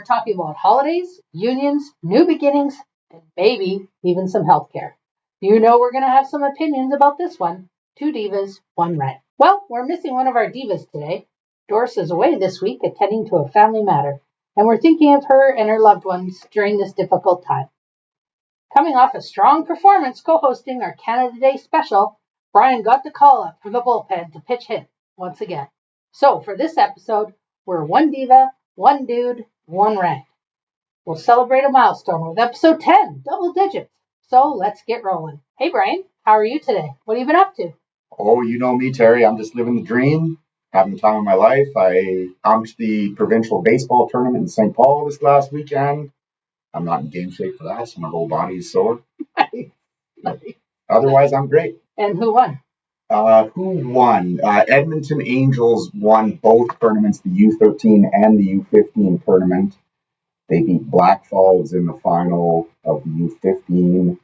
we're talking about holidays, unions, new beginnings, and maybe even some healthcare. You know we're going to have some opinions about this one. 2 divas, 1 rant. Well, we're missing one of our divas today. Doris is away this week attending to a family matter, and we're thinking of her and her loved ones during this difficult time. Coming off a strong performance co-hosting our Canada Day special, Brian got the call up for the bullpen to pitch hit once again. So for this episode, we're 1 diva, 1 dude, 1 rant. We'll celebrate a milestone with episode 10, double digits. So let's get rolling. Hey Brian, how are you today? What have you been up to? Oh, you know me, Terry. I'm just living the dream, having the time of my life. I pumped the provincial baseball tournament in St. Paul this last weekend. I'm not in game shape for that, so my whole body is sore. Otherwise, I'm great. And who won? Who won? Edmonton Angels won both tournaments, the U13 and the U15 tournament. They beat Black Falls in the final of the U15.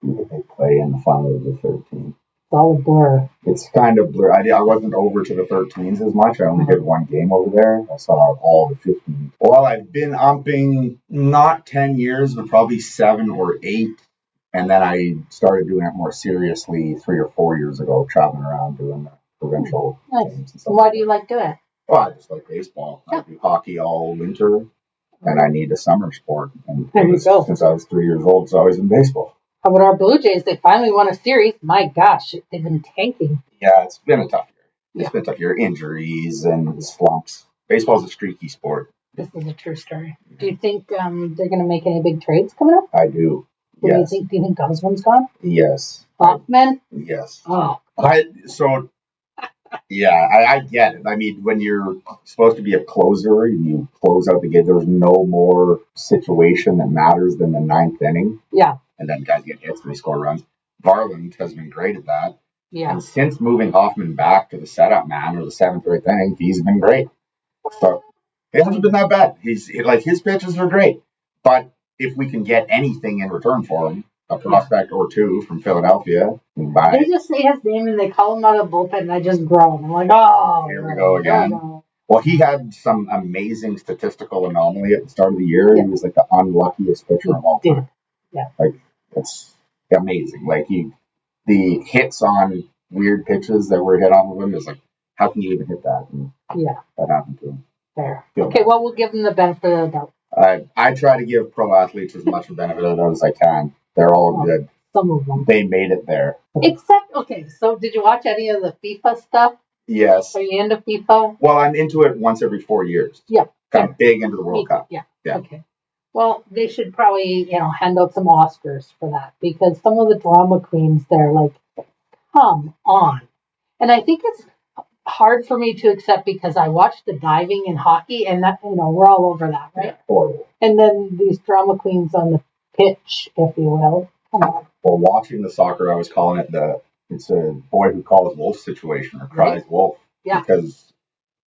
Who did they play in the final of the 13? All a blur. It's kind of blur. I wasn't over to the 13s as much. I only did one game over there. I saw all the 15s. Well, I've been umping not 10 years, but probably 7 or 8. And then I started doing it more seriously 3 or 4 years ago, traveling around doing the provincial games and stuff. Why do you like doing it? Well, I just like baseball. I do hockey all winter, and I need a summer sport. And since I was 3 years old, it's always been baseball. How about our Blue Jays? They finally won a series. My gosh, they've been tanking. Yeah, it's been a tough year. It's been a tough year. Injuries and slumps. Baseball's a streaky sport. This is a true story. Do you think they're going to make any big trades coming up? I do. Yes. Do you think Gosman's gone? Yes. Hoffman? Yes. Oh. I get it. I mean, when you're supposed to be a closer and you close out the game, there's no more situation that matters than the 9th inning. Yeah. And then guys get hits and they score runs. Varland has been great at that. Yeah. And since moving Hoffman back to the setup man or the 7th or 8th inning, he's been great. So it hasn't been that bad. His pitches are great. But if we can get anything in return for him, a prospect or 2 from Philadelphia, they just say his name and they call him out of the bullpen and I just groan. I'm like, oh. Here we go again. No. Well, he had some amazing statistical anomaly at the start of the year. Yeah. He was like the unluckiest pitcher of all time. Yeah. Like, it's amazing. Like, the hits on weird pitches that were hit off of him is like, how can you even hit that? And that happened to him. Fair. Okay, well, we'll give him the benefit of the doubt. I try to give pro athletes as much benefit of the doubt as I can. They're all good. Some of them. They made it there. Except, okay, so did you watch any of the FIFA stuff? Yes. Are you into FIFA? Well, I'm into it once every 4 years. Yeah. Kind of big into the World Cup. Yeah. Okay. Well, they should probably, hand out some Oscars for that because some of the drama queens, they're like, come on. And I think it's hard for me to accept because I watched the diving in hockey and that, we're all over that, right? Yeah, horrible. And then these drama queens on the pitch, if you will. Come on. Well, watching the soccer, I was calling it it's a boy who calls wolf situation or cries wolf. Yeah. Because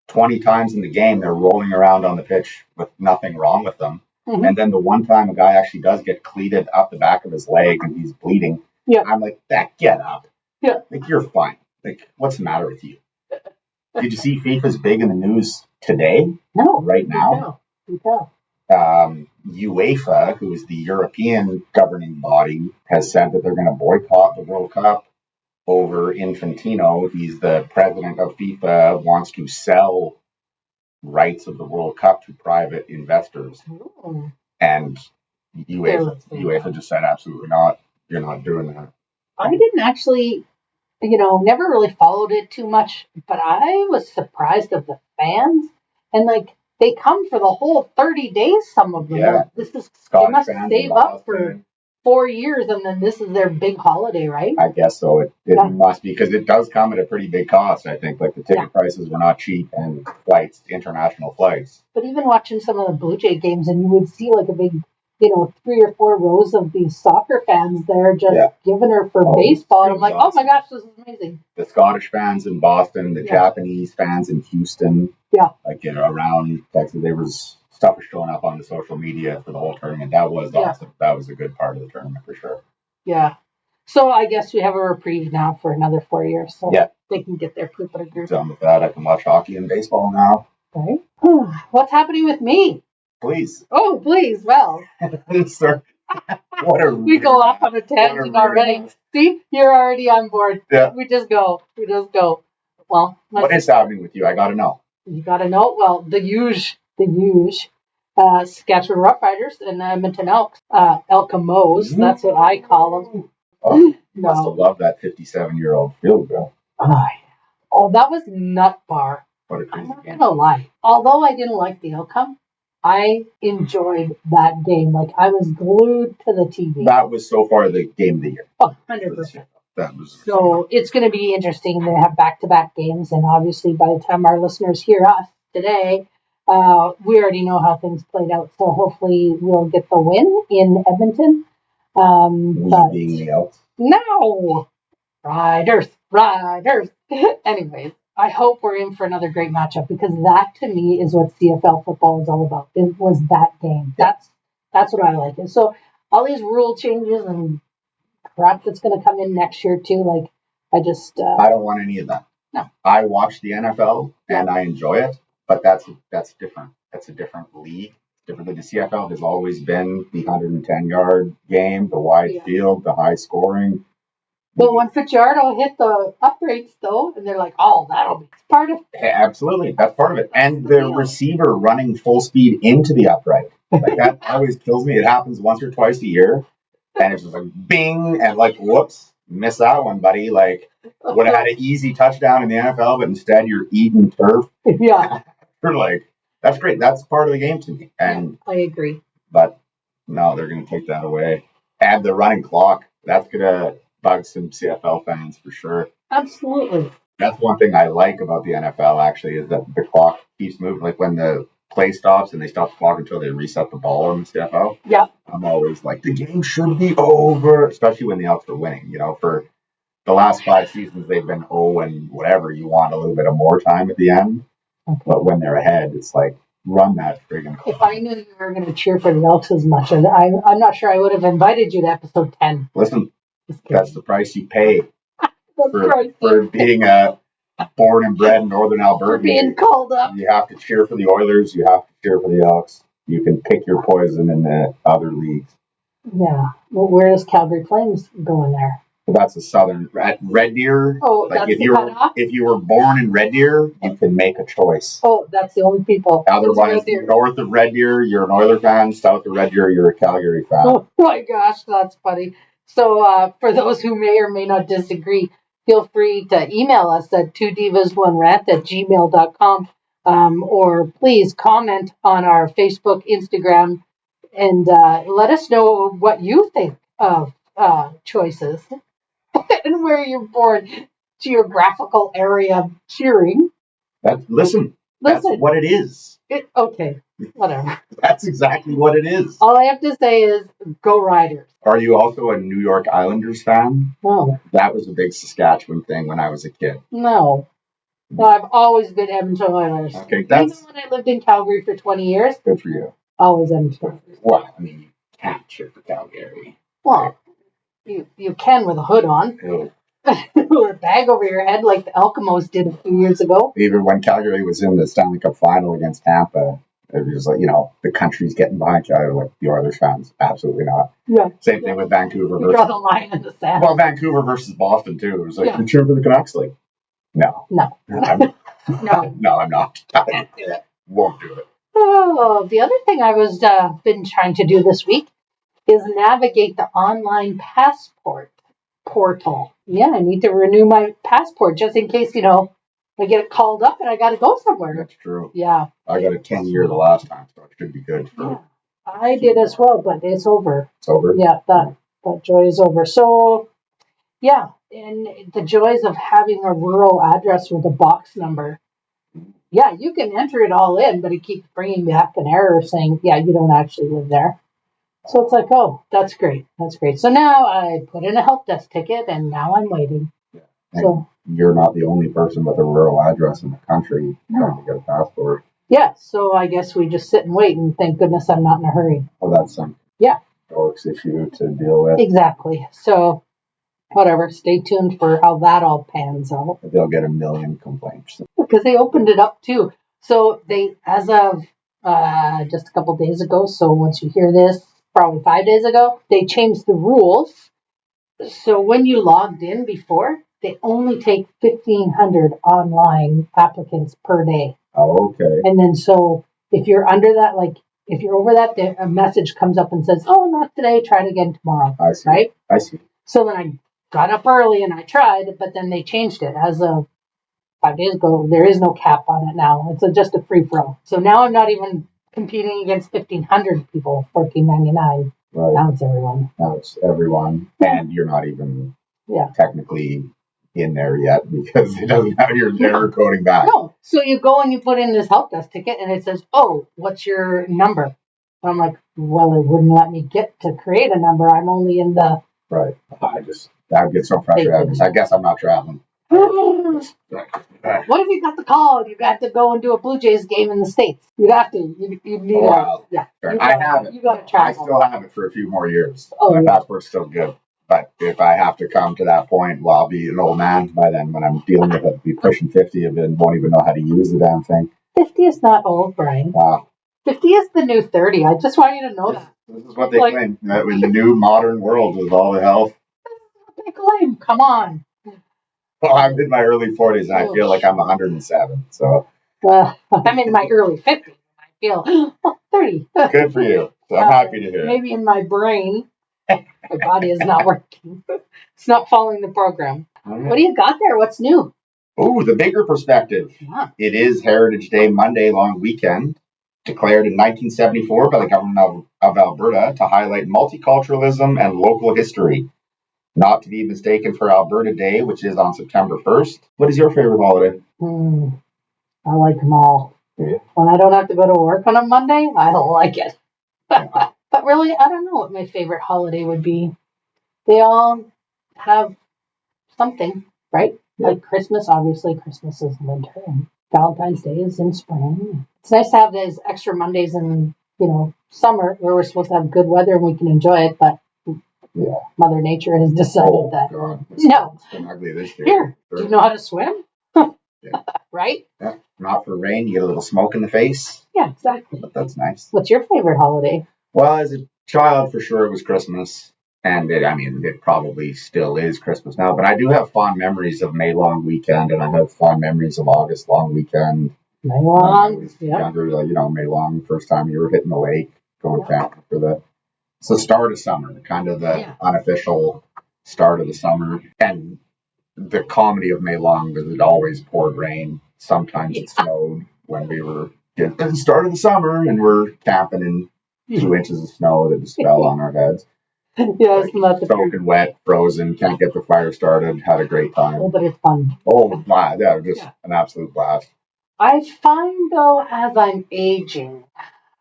20 times in the game, they're rolling around on the pitch with nothing wrong with them. Mm-hmm. And then the one time a guy actually does get cleated up the back of his leg and he's bleeding. Yeah. I'm like, get up. Yeah. Like, you're fine. Like, what's the matter with you? Did you see FIFA's big in the news today? No. Right now? No. UEFA, who is the European governing body, has said that they're going to boycott the World Cup over Infantino. He's the president of FIFA, wants to sell rights of the World Cup to private investors. Ooh. And UEFA just said, absolutely not. You're not doing that. I didn't actually, never really followed it too much, but I was surprised of the fans. And they come for the whole 30 days, some of them. Yeah. This is Scottish they must fans save up for 4 years, and then this is their big holiday, right? I guess so. It must be, because it does come at a pretty big cost, I think. Like, the ticket prices were not cheap, and international flights. But even watching some of the Blue Jay games, and you would see like a big, 3 or 4 rows of these soccer fans there just giving her for baseball. And I'm like, awesome. Oh my gosh, this is amazing. The Scottish fans in Boston, the Japanese fans in Houston. Yeah. Around Texas, there was stuff showing up on the social media for the whole tournament. That was awesome. That was a good part of the tournament for sure. Yeah. So I guess we have a reprieve now for another 4 years. So they can get their poop in a group. Done with that. I can watch hockey and baseball now. Right. What's happening with me? Please. Oh, please. Well, Sir, what a we go off on a tangent already. See, you're already on board. Yeah. We just go. Well, what is happening with you? I got to know. You got to know. Well, the huge. Saskatchewan Roughriders and Edmonton Elks. Elkamos, that's what I call them. Oh, you must have loved that 57-year-old field goal. Oh, that was nut bar. What a crazy I'm not game. gonna lie. Although I didn't like the outcome, I enjoyed that game. Like I was glued to the TV. That was so far the game of the year. Oh, 100%. That was So it's going to be interesting. They have back-to-back games, and obviously, by the time our listeners hear us today, we already know how things played out. So hopefully, we'll get the win in Edmonton. we being the Elks. No, Riders. Anyways, I hope we're in for another great matchup because that to me is what CFL football is all about. It was that game. That's what I like. And so all these rule changes and crap that's going to come in next year too. Like I don't want any of that. No. I watch the NFL and I enjoy it, but that's different. That's a different league. Different than the CFL has always been the 110-yard game, the wide field, the high scoring. But when Fitzgerald hit the uprights, though, and they're like, "Oh, that'll be part of it." Absolutely, that's part of it. And the receiver running full speed into the upright, like that always kills me. It happens once or twice a year, and it's just like bing, and like, whoops, miss that one, buddy. Like, would have had an easy touchdown in the NFL, but instead you're eating turf. Yeah, you're like, that's great. That's part of the game to me. And I agree. But no, they're going to take that away. Add the running clock. That's going to bug some CFL fans for sure. Absolutely. That's one thing I like about the NFL, actually, is that the clock keeps moving. Like when the play stops and they stop the clock until they reset the ball in the CFL. Yeah. I'm always like, the game should be over, especially when the Elks are winning. You know, for the last 5 seasons, they've been 0 and whatever. You want a little bit of more time at the end. Okay. But when they're ahead, it's like, run that friggin' clock. If I knew you were going to cheer for the Elks as much, I'm not sure I would have invited you to episode 10. Listen, that's the price you pay for being a born and bred in Northern Alberta. For being called up. You have to cheer for the Oilers. You have to cheer for the Elks. You can pick your poison in the other leagues. Yeah. Well, where does Calgary Flames go in there? That's a southern Red Deer. Oh, like that's if you were born in Red Deer, you can make a choice. Oh, that's the only people. Otherwise, north of Red Deer, you're an Oiler fan. South of Red Deer, you're a Calgary fan. Oh my gosh, that's funny. So for those who may or may not disagree, feel free to email us at 2divas1rant@gmail.com or please comment on our Facebook, Instagram, and let us know what you think of choices and where you're born, geographical area cheering. Listen, that's what it is. Okay, whatever. That's exactly what it is. All I have to say is, go Riders. Are you also a New York Islanders fan? No. That was a big Saskatchewan thing when I was a kid. No, I've always been Edmonton Oilers. Okay, even when I lived in Calgary for 20 years. Good for you. Always Edmonton. Well, I mean, you can't cheer for Calgary. Well, you can with a hood on. Ew. Or a bag over your head like the Elkamos did a few years ago. Even when Calgary was in the Stanley Cup final against Tampa, it was like, the country's getting behind Calgary. Like the Oilers fans, absolutely not. Yeah. Same thing with Vancouver. You draw the line in the sand. Well, Vancouver versus Boston too. It was like, you're cheering for the Canucks? Like, no. No. No, I'm not. Can't do it. Won't do it. Oh, the other thing I was been trying to do this week is navigate the online passport portal. Yeah, I need to renew my passport just in case, I get called up and I got to go somewhere. That's true. Yeah. I got a 10-year the last time, so it should be good. I did as well, but it's over. It's over? Yeah, that joy is over. So, yeah, and the joys of having a rural address with a box number. Yeah, you can enter it all in, but it keeps bringing back an error saying, you don't actually live there. So it's like, oh, that's great. That's great. So now I put in a help desk ticket, and now I'm waiting. Yeah. So you're not the only person with a rural address in the country trying to get a passport. Yeah, so I guess we just sit and wait, and thank goodness I'm not in a hurry. Well, that's some dorks issue to deal with. Exactly. So, whatever. Stay tuned for how that all pans out. They'll get 1 million complaints. Because they opened it up, too. So, as of just a couple days ago. So once you hear this, probably 5 days ago, they changed the rules. So when you logged in before, they only take 1,500 online applicants per day. Oh, okay. And then so if you're under that, like if you're over that, a message comes up and says, "Oh, not today. Try it again tomorrow." I see. Right? I see. So then I got up early and I tried, but then they changed it as of 5 days ago. There is no cap on it now. It's just a free for all. So now I'm not even competing against 1,500 people. $14.99. Right. Now it's everyone. Now it's everyone, and you're not even Yeah. technically in there yet because it doesn't have your error coding back. No. So you go and you put in this help desk ticket, and it says, "Oh, what's your number?" And I'm like, "Well, it wouldn't let me get to create a number. I'm only in the." Right. I get so frustrated. I guess I'm not traveling. What if you got the call and you got to go and do a Blue Jays game in the States? You'd have to. You need I have it. You got to I travel. still have it for a few more years. Oh, My yeah. passport's still good. But if I have to come to that point, well, I'll be an old man by then when I'm dealing with it. I'll be pushing 50 and won't even know how to use the damn thing. 50 is not old, Brian. Wow. 50 is the new 30. I just want you to know that. This is what they claim. In the new modern world with all the health. They claim. Come on. Well, I'm in my early 40s and I feel like I'm 107. So I'm in my early 50s. I feel 30. Good for you. So I'm happy to hear it. Maybe in my brain, my body is not working. It's not following the program. Right. What do you got there? What's new? Oh, the bigger perspective. Yeah. It is Heritage Day Monday long weekend, declared in 1974 by the government of Alberta to highlight multiculturalism and local history. Not to be mistaken for Alberta Day, which is on September 1st. What is your favorite holiday? I like them all. Yeah. When I don't have to go to work on a Monday, I like it. But really, I don't know what my favorite holiday would be. They all have something, right? Yeah. Like Christmas, obviously, Christmas is winter, and Valentine's Day is in spring. It's nice to have those extra Mondays in, summer where we're supposed to have good weather and we can enjoy it, but yeah, Mother Nature has decided that. God. No. It's been ugly this year. Here, do you know how to swim? Yeah. Right? Yeah. Not for rain, you get a little smoke in the face. Yeah, exactly. But that's nice. What's your favorite holiday? Well, as a child, for sure, it was Christmas. And it probably still is Christmas now. But I do have fond memories of May Long Weekend, and I have fond memories of August Long Weekend. May Long, yeah. Younger, May Long, first time you were hitting the lake, going camping for it's the start of summer, kind of the unofficial start of the summer. And the comedy of May Long was it always poured rain. Sometimes it snowed when we were at the start of the summer, and we're camping in 2 inches of snow that just fell on our heads. Yeah, it's not the soaking wet, frozen, can't get the fire started. Had a great time. Oh, but it's fun. Oh, yeah, just an absolute blast. I find, though, as I'm aging,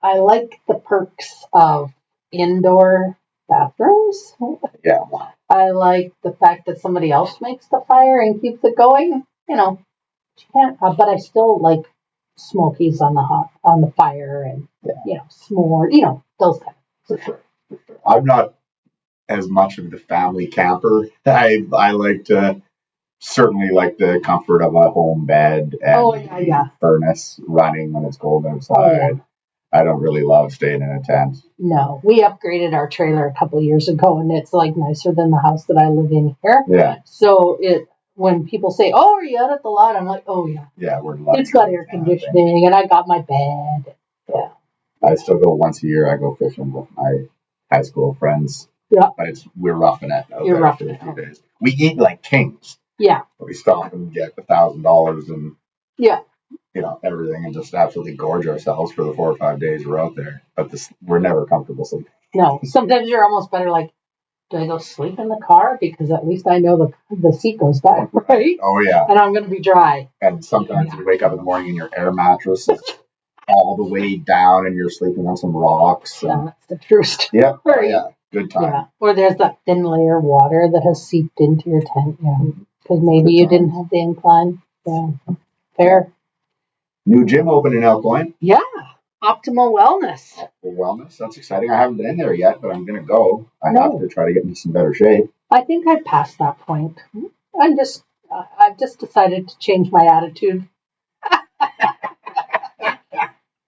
I like the perks of indoor bathrooms. Yeah. I like the fact that somebody else makes the fire and keeps it going. You can't. But I still like smokies on the fire and s'more. Those kind of. For sure. I'm not as much of the family camper. I like to certainly like the comfort of a home bed and furnace running when it's cold outside. Oh, yeah. I don't really love staying in a tent. No, we upgraded our trailer a couple of years ago, and it's like nicer than the house that I live in here. Yeah. So when people say, "Oh, are you out at the lot?" I'm like, "Oh yeah." Yeah, we're lucky. It's got air conditioning, and I got my bed. Yeah. I still go once a year. I go fishing with my high school friends. Yeah. But we're roughing it out You're there roughing for a few days. We eat like kings. Yeah. We stop and get $1,000 and yeah, everything, and just absolutely gorge ourselves for the 4 or 5 days we're out there. But we're never comfortable sleeping. No, sometimes you're almost better like, do I go sleep in the car? Because at least I know the seat goes back, right? Oh, yeah. And I'm going to be dry. And sometimes you wake up in the morning and your air mattress is all the way down and you're sleeping on some rocks. Yeah, that's the truest. Yeah, right. Oh, yeah. Good time. Yeah. Or there's that thin layer of water that has seeped into your tent. Yeah, because maybe you didn't have the incline. Yeah, fair. New gym open in Elk Point. Yeah, Optimal Wellness. Optimal Wellness. That's exciting. I haven't been in there yet, but I'm going to go. I have to try to get into some better shape. I think I've passed that point. I've just decided to change my attitude.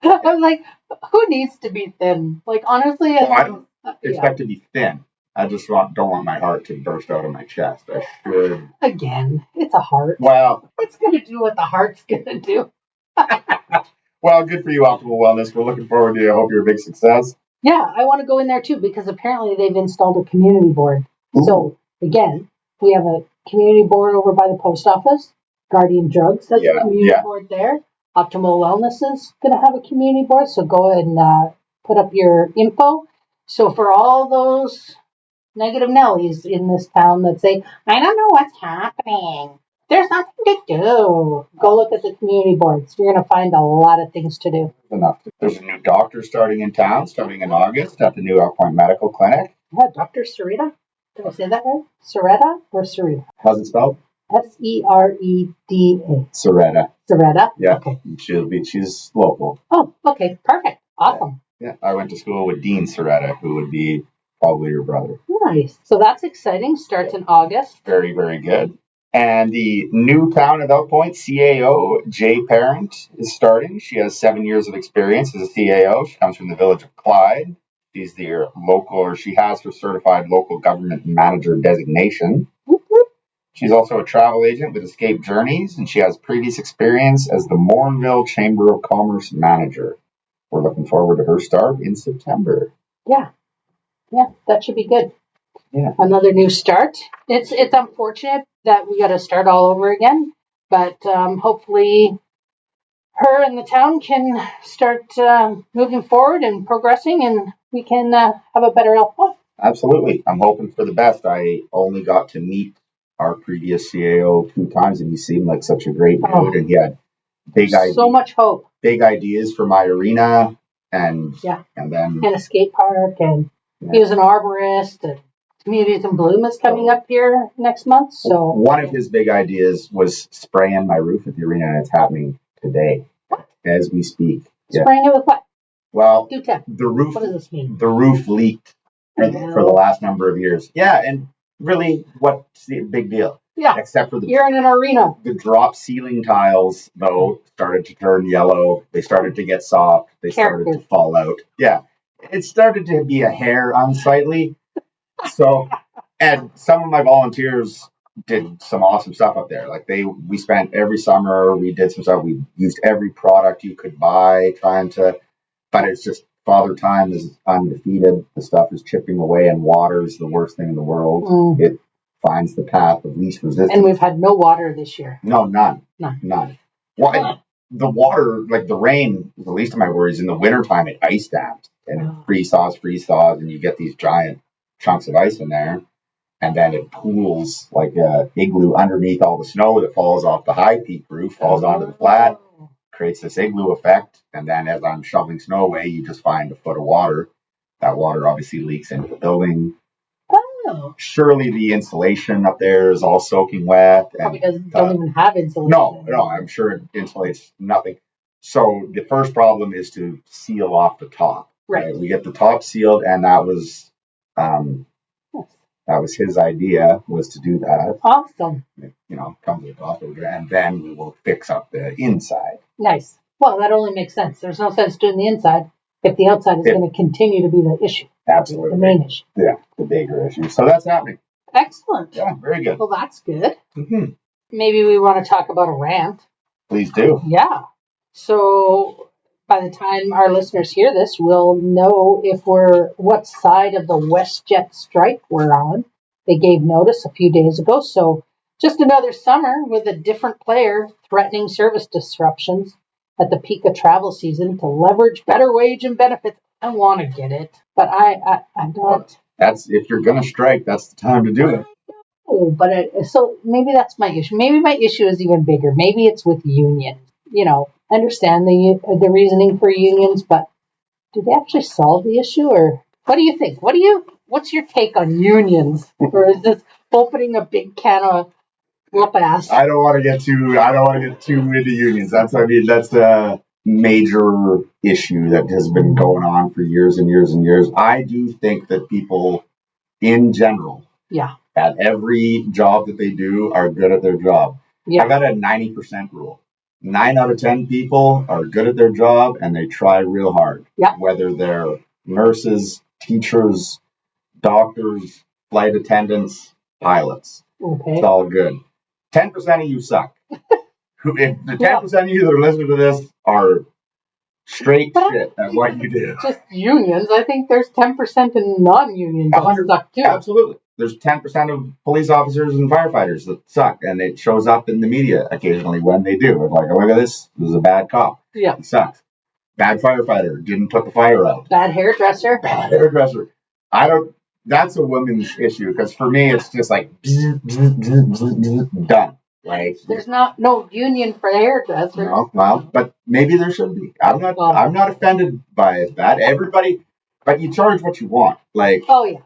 I'm like, Who needs to be thin? Like, honestly, Well, I don't yeah. expect to be thin. I just don't want my heart to burst out of my chest. I should. Again, it's a heart. Well, It's going to do what the heart's going to do. well, good for you, Optimal Wellness. We're looking forward to it. I hope you're a big success. Yeah, I want to go in there too because apparently they've installed a community board. Ooh. So, again, we have a community board over by the post office. Guardian Drugs, that's a community board there. Optimal Wellness is going to have a community board. So go ahead and put up your info. So for all those negative Nellies in this town that say, I don't know what's happening. There's nothing to do. Go look at the community boards. You're going to find a lot of things to do. Enough. There's a new doctor starting in town, starting in August at the new Elkhorn Medical Clinic. Yeah, Dr. Sarita. Did I say that right? Sarita or Sarita? How's it spelled? Sereda. Soretta. Sarita? Yeah. Okay. She's local. Oh, okay. Perfect. Awesome. Yeah. I went to school with Dean Soretta, who would be probably your brother. Nice. So that's exciting. Starts in August. Very, very good. And the new town of Elk Point CAO, Jay Parent, is starting. She has 7 years of experience as a CAO. She comes from the village of Clyde. She's the local, or she has her certified local government manager designation. She's also a travel agent with Escape Journeys, and she has previous experience as the Morinville Chamber of Commerce manager. We're looking forward to her start in September. Yeah. Yeah, that should be good. Yeah. Another new start. It's unfortunate that we got to start all over again, but hopefully her and the town can start moving forward and progressing, and we can have a better outcome. Absolutely. I'm hoping for the best. I only got to meet our previous CAO 2 times, and he seemed like such a great dude, and he had so much hope, big ideas for my arena, and then a skate park, and he was an arborist, and Communities in Bloom is coming up here next month. So one of his big ideas was spraying my roof at the arena, and it's happening today as we speak. Spraying it with what? Well, do tell. The roof. What does this mean? The roof leaked for the last number of years. Yeah, and really, what's the big deal? Yeah. Except for you're in an arena. The drop ceiling tiles, though, started to turn yellow. They started to get soft. They started to fall out. Yeah, it started to be a hair unsightly. So, and some of my volunteers did some awesome stuff up there. Like we spent every summer, we did some stuff. We used every product you could buy, but it's just Father Time is undefeated. The stuff is chipping away, and water is the worst thing in the world. It finds the path of least resistance. And we've had no water this year. No, none. Well, the water, like the rain, the least of my worries. In the wintertime, it ice dams, and it freeze thaws, and you get these giant chunks of ice in there, and then it pools like a igloo underneath all the snow that falls off the high peak roof, falls onto the flat, creates this igloo effect, and then as I'm shoveling snow away, you just find a foot of water. That water obviously leaks into the building. Surely the insulation up there is all soaking wet. Probably don't even have insulation. No, I'm sure it insulates nothing. So the first problem is to seal off the top. Right. We get the top sealed, and that was his idea, was to do that. Awesome. Comes with top over, and then we will fix up the inside. Nice. Well, that only makes sense. There's no sense doing the inside if the outside is going to continue to be the issue. Absolutely. The main issue. Yeah, the bigger issue. So that's happening. Excellent. Yeah, very good. Well, that's good. Mm-hmm. Maybe we want to talk about a rant. Please do. Yeah. So by the time our listeners hear this, we'll know what side of the WestJet strike we're on. They gave notice a few days ago. So just another summer with a different player threatening service disruptions at the peak of travel season to leverage better wage and benefits. I want to get it, but I don't. That's, if you're going to strike, that's the time to do it. Oh, but so maybe that's my issue. Maybe my issue is even bigger. Maybe it's with unions. I understand the reasoning for unions, but do they actually solve the issue, or what do you think? What's your take on unions, or is this opening a big can of whoop ass? I don't want to get too into unions. That's a major issue that has been going on for years and years and years. I do think that people in general, at every job that they do, are good at their job. Yeah. I got a 90% rule. 9 out of 10 people are good at their job and they try real hard. Yeah. Whether they're nurses, teachers, doctors, flight attendants, pilots. Okay. It's all good. 10% of you suck. If the 10% of you that are listening to this are straight shit at what you do. Just unions. I think there's 10% in non-unions that suck too. Absolutely. There's 10% of police officers and firefighters that suck, and it shows up in the media occasionally when they do. It's like, oh, look at this. This is a bad cop. Yeah. He sucks. Bad firefighter. Didn't put the fire out. Bad hairdresser. Bad hairdresser. That's a woman's issue, because for me, it's just like, done. Like, there's no union for hairdressers. No, well, but maybe there should be. I'm not offended by that. Everybody, but you charge what you want. Like, oh yeah.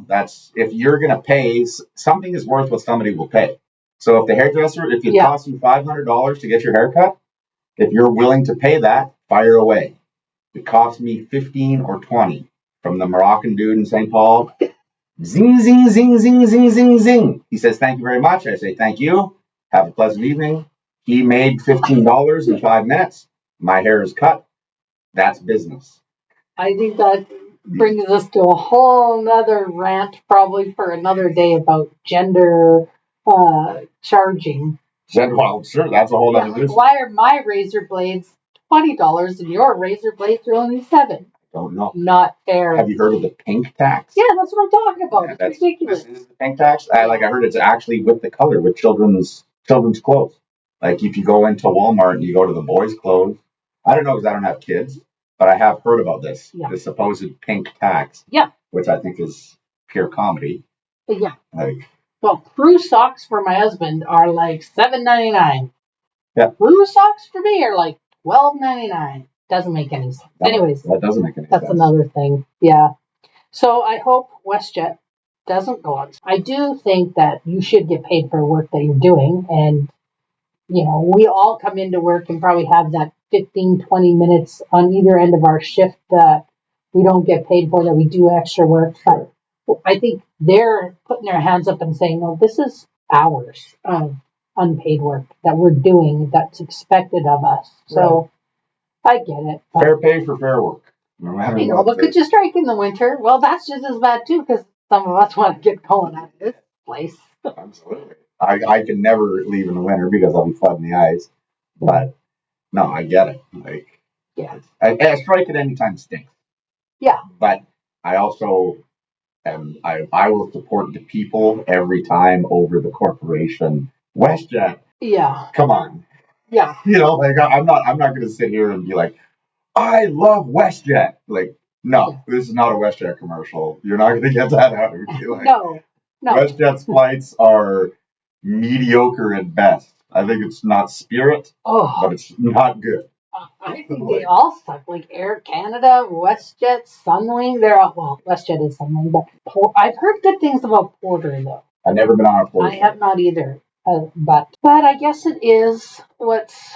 That's, if you're going to pay, something is worth what somebody will pay. So if the hairdresser, if it costs you $500 to get your hair cut, if you're willing to pay that, fire away. It cost me 15 or 20 from the Moroccan dude in St. Paul. Zing, zing, zing, zing, zing, zing, zing. He says, thank you very much. I say, thank you. Have a pleasant evening. He made $15 in 5 minutes. My hair is cut. That's business. I think that brings us to a whole nother rant, probably for another day, about gender charging. Well, sure, that's a whole other business. Why are my razor blades $20 and your razor blades are only $7? Don't know. Not fair. Have you heard of the pink tax? Yeah, that's what I'm talking about. Yeah, it's ridiculous. This is the pink tax. I heard it's actually with the color, with children's clothes. Like if you go into Walmart and you go to the boys' clothes, I don't know because I don't have kids, but I have heard about this. Yeah. The supposed pink tax. Yeah. Which I think is pure comedy. Yeah. Well, crew socks for my husband are like $7.99. Yeah. Crew socks for me are like $12.99. Doesn't make any sense. Anyways, that doesn't make any sense. That's another thing. Yeah. So I hope WestJet doesn't go on. I do think that you should get paid for work that you're doing. And, we all come into work and probably have that 15, 20 minutes on either end of our shift that we don't get paid for, that we do extra work. But I think they're putting their hands up and saying, no, this is hours of unpaid work that we're doing that's expected of us. So I get it. Fair pay for fair work. No matter what. But could you strike in the winter? Well, that's just as bad too, because some of us want to get going out of this place. Absolutely. I can never leave in the winter because I'll be flooding the ice. But no, I get it. A strike at any time stinks. Yeah. But I also I will support the people every time over the corporation. WestJet. Yeah. Come on. Yeah. I'm not going to sit here and be like, I love WestJet. No, this is not a WestJet commercial. You're not going to get that out of me. No. WestJet's flights are mediocre at best. I think it's not Spirit, but it's not good. I think they all suck. Like Air Canada, WestJet, Sunwing. They're all, WestJet is Sunwing, but I've heard good things about Porter though. I've never been on a Porter. I have not either. But I guess it is what's,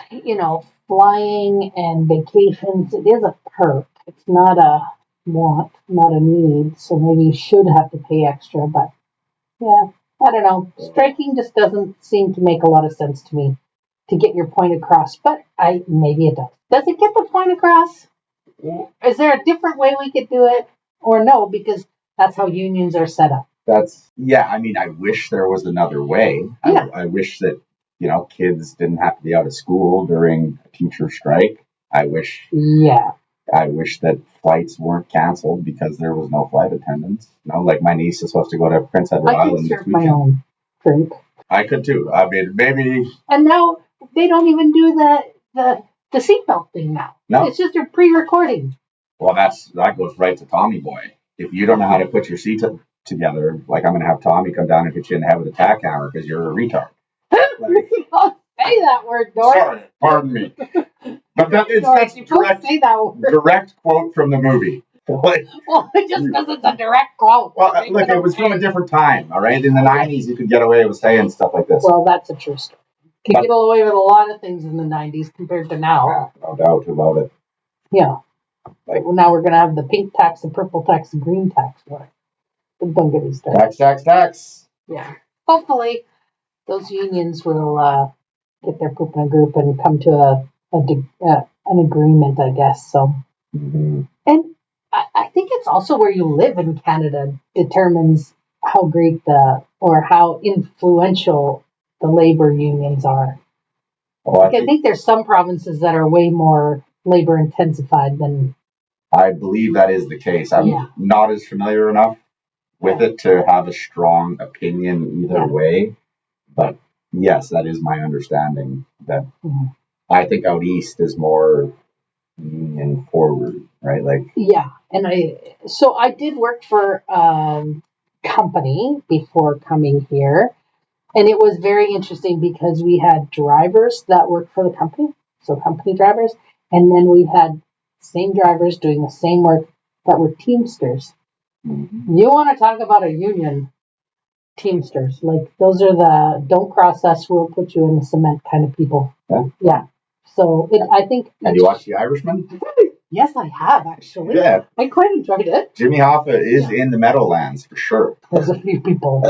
flying and vacations. It is a perk. It's not a want, not a need. So maybe you should have to pay extra. But yeah, I don't know. Striking just doesn't seem to make a lot of sense to me to get your point across. But maybe it does. Does it get the point across? Is there a different way we could do it? Or no, because that's how unions are set up. I wish there was another way. Yeah. I wish that, kids didn't have to be out of school during a teacher strike. I wish that flights weren't canceled because there was no flight attendants. Like my niece is supposed to go to Prince Edward Island this weekend. I can serve my own drink. I could too. I mean, maybe. And now they don't even do the seatbelt thing now. No. It's just a pre-recording. Well, that goes right to Tommy Boy. If you don't know how to put your seat together, I'm going to have Tommy come down and hit you in the head with a tack hammer because you're a retard. Don't say that word, Doris. Sorry, pardon me. But that's direct quote from the movie. Well, just because it's a direct quote. Well, look, it was from a different time, all right? In the 90s, you could get away with saying stuff like this. Well, that's a true story. You could get away with a lot of things in the 90s compared to now. Yeah, no doubt about it. Yeah. Now we're going to have the pink tax, the purple tax, the green tax. Don't get me started. Tax. Yeah. Hopefully, those unions will get their poop in a group and come to an agreement, I guess. So, and I think it's also where you live in Canada determines how great or how influential the labor unions are. Well, I think there's some provinces that are way more labor intensified than. I believe that is the case. I'm not as familiar enough with it to have a strong opinion either way. But yes, that is my understanding. That I think out east is more union forward, right? And I did work for company before coming here, and it was very interesting because we had drivers that worked for the company, so company drivers, and then we had same drivers doing the same work that were Teamsters. You want to talk about a union? Teamsters, like those are the don't cross us, we'll put you in the cement kind of people. So I think. And you watch The Irishman? Yes, I have actually. Yeah, I quite enjoyed it. Jimmy Hoffa is in the Meadowlands for sure. There's a few people.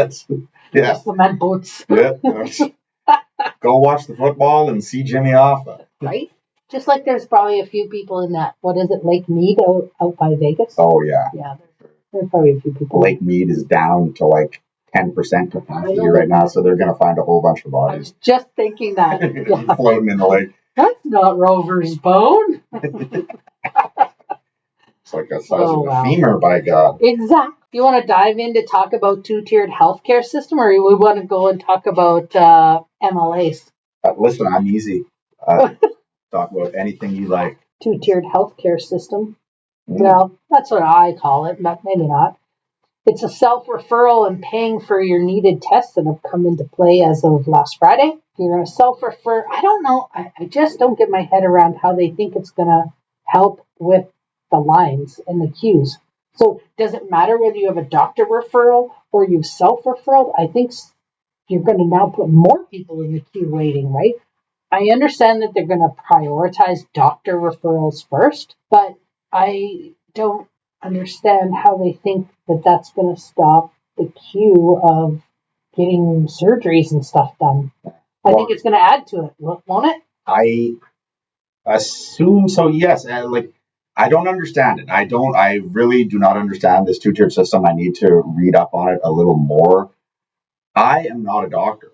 Cement boots. Go watch the football and see Jimmy Hoffa. Right? Just like there's probably a few people in that, what is it, Lake Mead out by Vegas? Oh, yeah. Yeah, there's probably a few people. Lake Mead is down to 10% capacity right now, so they're going to find a whole bunch of bodies. I was just thinking that. Floating in the lake. That's not Rover's bone. It's like the size of a femur, by God. Exactly. You want to dive in to talk about two-tiered healthcare system, or we want to go and talk about MLAs? Listen, I'm easy. Talk about anything you like. Two-tiered healthcare system. Well, that's what I call it, but maybe not. It's a self-referral and paying for your needed tests that have come into play as of last Friday. You're going to self-refer. I don't know. I just don't get my head around how they think it's going to help with the lines and the queues. So does it matter whether you have a doctor referral or you self-referral? I think you're going to now put more people in the queue waiting, right? I understand that they're going to prioritize doctor referrals first, but I don't understand how they think that that's going to stop the queue of getting surgeries and stuff done. I think it's going to add to it, won't it? I assume so, yes. I don't understand it. I really do not understand this two-tiered system. I need to read up on it a little more. I am not a doctor.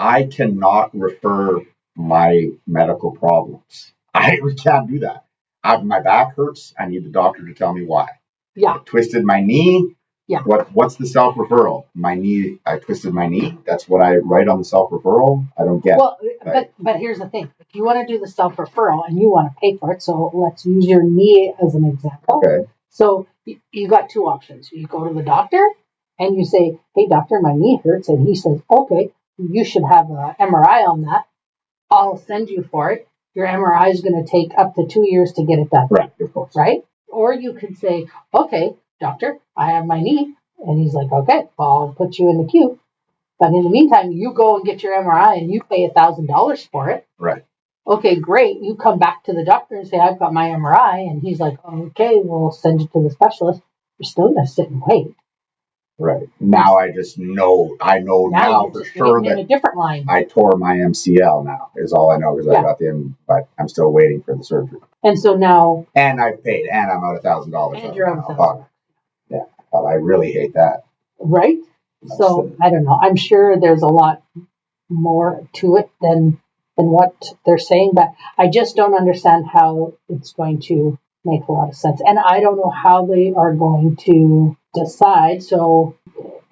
I cannot refer my medical problems. I can't do that. My back hurts. I need the doctor to tell me why. Yeah. I twisted my knee. Yeah. What's the self-referral? My knee, I twisted my knee. That's what I write on the self-referral. I don't get it. But here's the thing. If you want to do the self-referral and you want to pay for it, so let's use your knee as an example. Okay. So you got two options. You go to the doctor and you say, hey, doctor, my knee hurts. And he says, okay, you should have an MRI on that. I'll send you for it. Your MRI is going to take up to 2 years to get it done. Right, of course. Right? Or you could say, okay, doctor, I have my knee. And he's like, okay, well, I'll put you in the queue. But in the meantime, you go and get your MRI and you pay $1,000 for it. Right. Okay, great. You come back to the doctor and say, I've got my MRI. And he's like, okay, we'll send you to the specialist. You're still going to sit and wait. Right. Now I just know, now for sure that in a different line. I tore my MCL now is all I know because I got but I'm still waiting for the surgery. And so now. And I've paid and I'm out $1,000. And you're out $1,000. Yeah. But I really hate that. Right? So I don't know. I'm sure there's a lot more to it than what they're saying, but I just don't understand how it's going to make a lot of sense. And I don't know how they are going to decide. So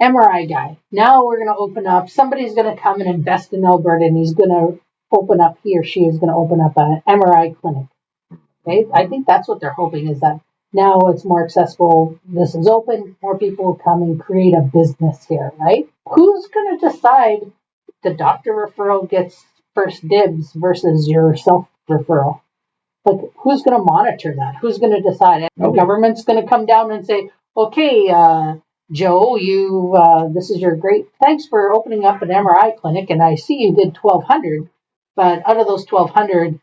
MRI guy, now we're going to open up, somebody's going to come and invest in Alberta and he's going to open up, he or she is going to open up an MRI clinic. Okay? I think that's what they're hoping is that now it's more accessible. This is open. More people will come and create a business here, right? Who's going to decide the doctor referral gets first dibs versus your self-referral? Like, who's going to monitor that? Who's going to decide? The government's going to come down and say, okay, Joe, this is your great, thanks for opening up an MRI clinic, and I see you did 1,200, but out of those 1,200,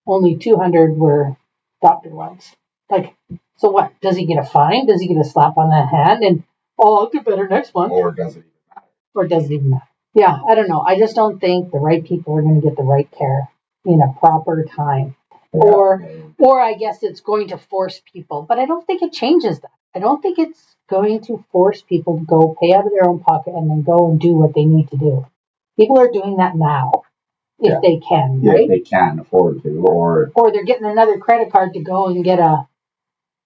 only 200 were doctor ones. Like, so what? Does he get a fine? Does he get a slap on the hand? And, I'll do better next month. Or does it even matter? Or does it even matter? Yeah, I don't know. I just don't think the right people are going to get the right care in a proper time. Yeah. Or I guess it's going to force people, but I don't think it changes that. I don't think it's going to force people to go pay out of their own pocket and then go and do what they need to do. People are doing that now if they can, Yeah, right? if they can afford to, or they're getting another credit card to go and get a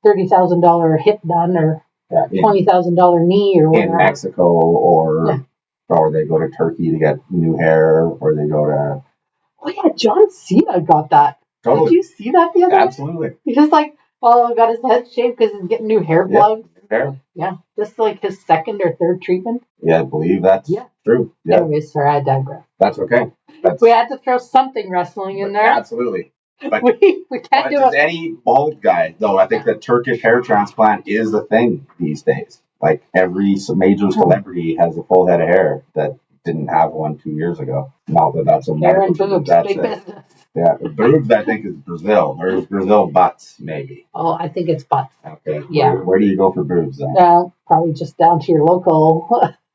$30,000 hip done or $20,000 knee or whatever. In Mexico, or they go to Turkey to get new hair, or they go to. Oh yeah, John Cena got that. Totally. Did you see that the other day? Absolutely. He just like, got his head shaved because he's getting new hair plugs. Hair. Yeah, just like his second or third treatment. Yeah, I believe that's true. Yeah. Anyways, sorry, I digress. That's okay. We had to throw something wrestling in there. Absolutely. But we can't do it. Any bald guy, though, I think that Turkish hair transplant is a thing these days. Like every major celebrity has a full head of hair that didn't have one 2 years ago. Not that that's a hair and boobs, big business. Yeah, boobs I think is Brazil. Or is Brazil butts, maybe? Oh, I think it's butts. Okay. Yeah. Where do you go for boobs then? Probably just down to your local.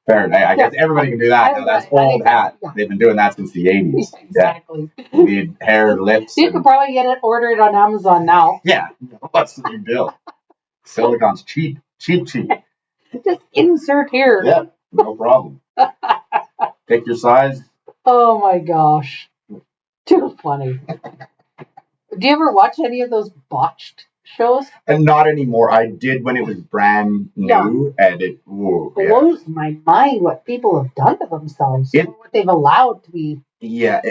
Fair enough. I guess everybody can do that. Now, that's old hat. Yeah. They've been doing that since the 80s. Exactly. Yeah. You need hair, lips. You can probably get it ordered on Amazon now. Yeah. What's the big deal? Silicon's cheap. Cheap. Just insert here. Yeah. No problem. Pick your size. Oh my gosh. Too funny. Do you ever watch any of those botched shows? And not anymore. I did when it was brand new, and it blows my mind what people have done to themselves. What they've allowed to be. Yeah,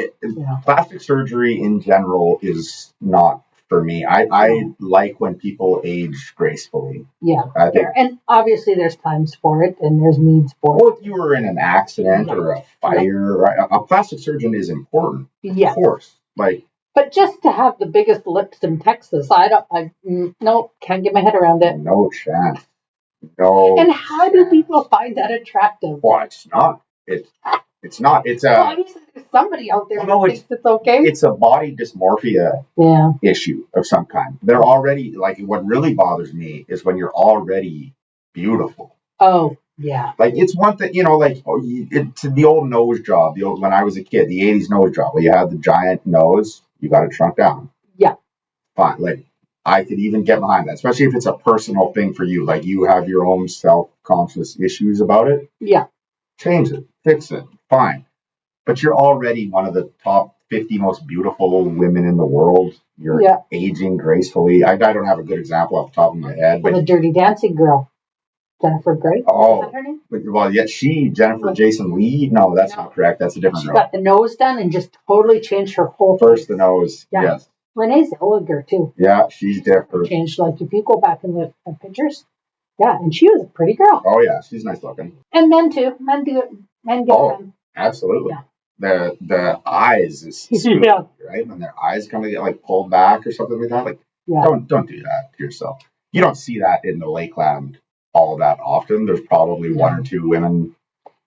plastic surgery in general is not for me. I like when people age gracefully. Yeah, I think, and obviously there's times for it, and there's needs for it. Or if you were in an accident or a fire, right? A plastic surgeon is important. Yeah, of course. But just to have the biggest lips in Texas, can't get my head around it. No chance. No. And how do people find that attractive? Well, it's not. It's not. It's a. Obviously, there's somebody out there who thinks it's okay. It's a body dysmorphia issue of some kind. They're already what really bothers me is when you're already beautiful. Oh. Yeah. It's one thing, it's the old nose job. When I was a kid, the 80s nose job, where you had the giant nose, you got it shrunk down. Yeah. Fine. I could even get behind that, especially if it's a personal thing for you. You have your own self-conscious issues about it. Yeah. Change it. Fix it. Fine. But you're already one of the top 50 most beautiful women in the world. You're aging gracefully. I don't have a good example off the top of my head. But the Dirty Dancing girl. Jennifer Grey? Oh. Is that her name? Well, Jennifer Jason Leigh? No, that's not correct. That's a different girl. She got the nose done and just totally changed her whole face. First the nose, yes. Renee Zellweger, too. Yeah, she's different. Changed, if you go back and look at pictures. Yeah, and she was a pretty girl. Oh, yeah, she's nice looking. And men, too. Men do it. Men get them. Absolutely. Yeah. The eyes is spooky, right? When their eyes kind of get, pulled back or something like that. Don't do that to yourself. You don't see that in the Lakeland all that often. There's probably one or two women.